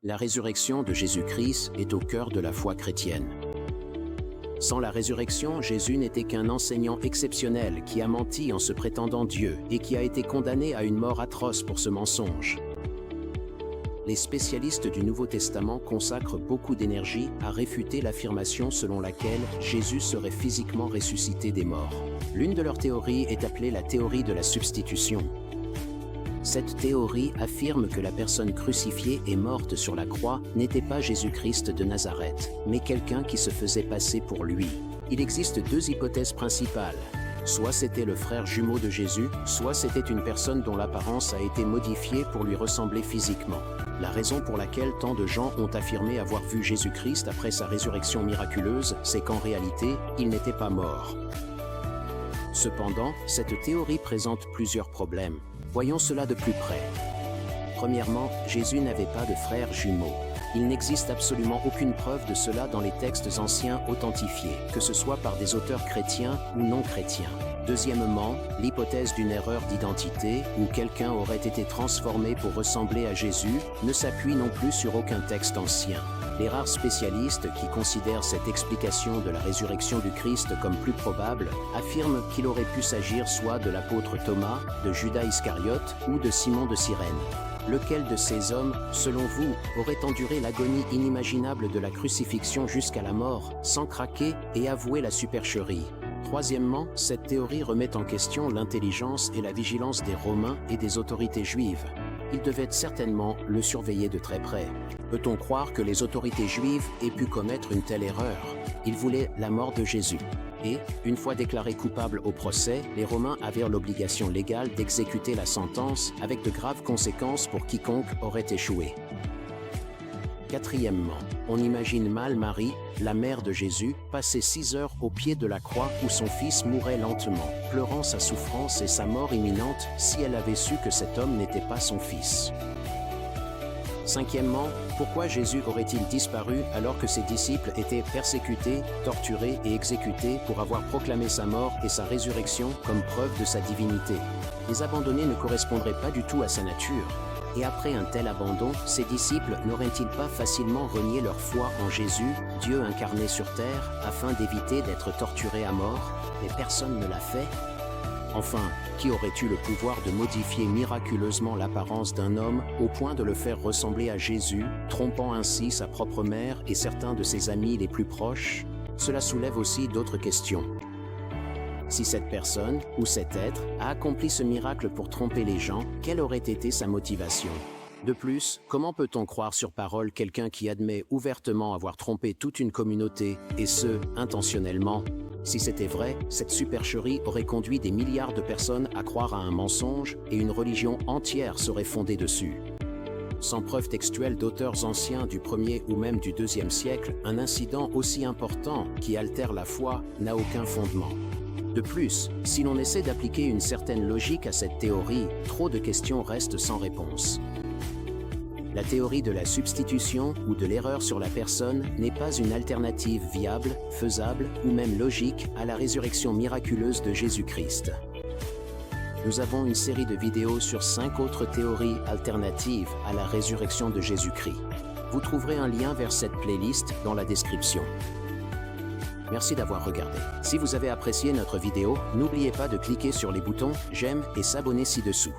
La résurrection de Jésus-Christ est au cœur de la foi chrétienne. Sans la résurrection, Jésus n'était qu'un enseignant exceptionnel qui a menti en se prétendant Dieu et qui a été condamné à une mort atroce pour ce mensonge. Les spécialistes du Nouveau Testament consacrent beaucoup d'énergie à réfuter l'affirmation selon laquelle Jésus serait physiquement ressuscité des morts. L'une de leurs théories est appelée la théorie de la substitution. Cette théorie affirme que la personne crucifiée et morte sur la croix n'était pas Jésus-Christ de Nazareth, mais quelqu'un qui se faisait passer pour lui. Il existe deux hypothèses principales. Soit c'était le frère jumeau de Jésus, soit c'était une personne dont l'apparence a été modifiée pour lui ressembler physiquement. La raison pour laquelle tant de gens ont affirmé avoir vu Jésus-Christ après sa résurrection miraculeuse, c'est qu'en réalité, il n'était pas mort. Cependant, cette théorie présente plusieurs problèmes. Voyons cela de plus près. Premièrement, Jésus n'avait pas de frères jumeaux. Il n'existe absolument aucune preuve de cela dans les textes anciens authentifiés, que ce soit par des auteurs chrétiens ou non chrétiens. Deuxièmement, l'hypothèse d'une erreur d'identité, où quelqu'un aurait été transformé pour ressembler à Jésus, ne s'appuie non plus sur aucun texte ancien. Les rares spécialistes qui considèrent cette explication de la résurrection du Christ comme plus probable affirment qu'il aurait pu s'agir soit de l'apôtre Thomas, de Judas Iscariote ou de Simon de Cyrène. Lequel de ces hommes, selon vous, aurait enduré l'agonie inimaginable de la crucifixion jusqu'à la mort, sans craquer et avouer la supercherie? Troisièmement, cette théorie remet en question l'intelligence et la vigilance des Romains et des autorités juives. Ils devaient certainement le surveiller de très près. Peut-on croire que les autorités juives aient pu commettre une telle erreur? Ils voulaient la mort de Jésus. Et, une fois déclaré coupable au procès, les Romains avaient l'obligation légale d'exécuter la sentence avec de graves conséquences pour quiconque aurait échoué. Quatrièmement, on imagine mal Marie, la mère de Jésus, passer 6 heures au pied de la croix où son fils mourait lentement, pleurant sa souffrance et sa mort imminente si elle avait su que cet homme n'était pas son fils. Cinquièmement, pourquoi Jésus aurait-il disparu alors que ses disciples étaient persécutés, torturés et exécutés pour avoir proclamé sa mort et sa résurrection comme preuve de sa divinité? Les abandonnés ne correspondraient pas du tout à sa nature. Et après un tel abandon, ses disciples n'auraient-ils pas facilement renié leur foi en Jésus, Dieu incarné sur terre, afin d'éviter d'être torturés à mort? Mais personne ne l'a fait. Enfin, qui aurait eu le pouvoir de modifier miraculeusement l'apparence d'un homme au point de le faire ressembler à Jésus, trompant ainsi sa propre mère et certains de ses amis les plus proches? Cela soulève aussi d'autres questions. Si cette personne, ou cet être, a accompli ce miracle pour tromper les gens, quelle aurait été sa motivation? De plus, comment peut-on croire sur parole quelqu'un qui admet ouvertement avoir trompé toute une communauté, et ce, intentionnellement? Si c'était vrai, cette supercherie aurait conduit des milliards de personnes à croire à un mensonge, et une religion entière serait fondée dessus. Sans preuve textuelle d'auteurs anciens du 1er ou même du 2e siècle, un incident aussi important qui altère la foi n'a aucun fondement. De plus, si l'on essaie d'appliquer une certaine logique à cette théorie, trop de questions restent sans réponse. La théorie de la substitution ou de l'erreur sur la personne n'est pas une alternative viable, faisable ou même logique à la résurrection miraculeuse de Jésus-Christ. Nous avons une série de vidéos sur 5 autres théories alternatives à la résurrection de Jésus-Christ. Vous trouverez un lien vers cette playlist dans la description. Merci d'avoir regardé. Si vous avez apprécié notre vidéo, n'oubliez pas de cliquer sur les boutons « J'aime » et s'abonner ci-dessous.